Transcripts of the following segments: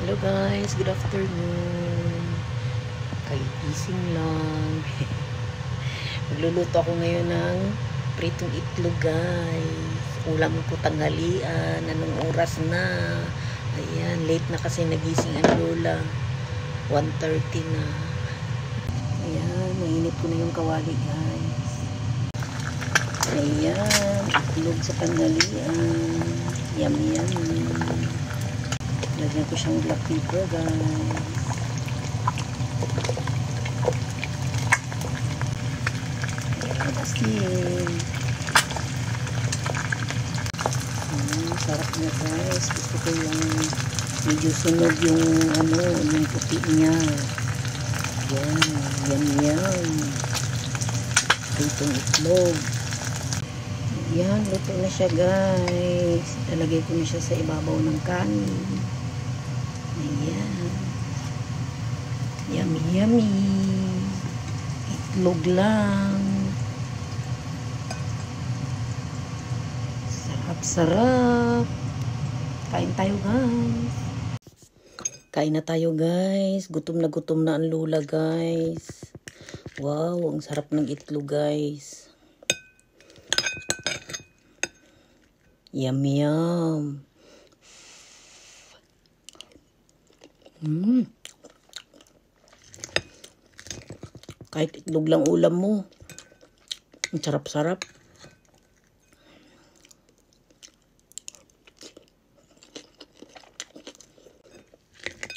Hello guys, good afternoon. Kagising lang. Magluluto ako ngayon ng pritong itlog guys. Ulam ko tanghalian. Anong oras na? Ayan, late na kasi nagising ang lola. 1:30 na. Ayan, mainit ko na yung kawali guys. Ayan, itlog sa tanghalian. Yummy yummy. Lagyan ko siyang black pepper guys. Ayan, asin. Sarap niya guys. Gusto ko yung medyo sunog yung yung puti niya. Yan, yan yan. Itong itlog. Yan, luto na siya guys. Ilalagay ko na siya sa ibabaw ng kanin. Ayan. Yummy, yummy. Itlog lang. Sarap, sarap. Kain tayo guys. Kain na tayo guys. Gutom na ang lula guys. Wow, ang sarap ng itlog guys. Yum, yum. Kahit itlog lang ulam mo. Ang sarap-sarap.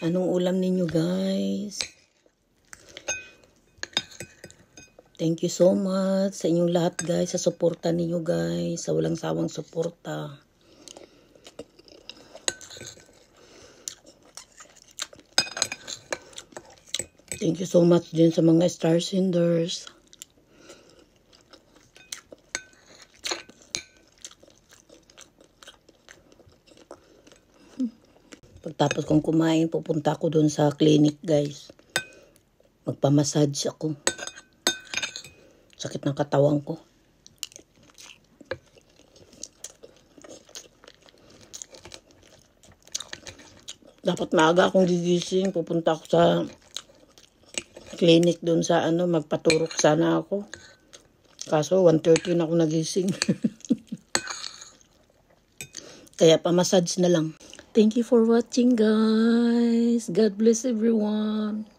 Anong ulam ninyo guys? Thank you so much sa inyong lahat guys, sa suporta ninyo guys, sa walang sawang suporta. Thank you so much din sa mga star senders. Pagtapos kong kumain, pupunta ako doon sa clinic guys. Magpamassage ako. Sakit ng katawan ko. Dapat maaga akong gigising. Pupunta ako sa clinic doon sa magpaturok sana ako. Kaso 1:30 na ako nagising. Kaya pamassage na lang. Thank you for watching guys. God bless everyone.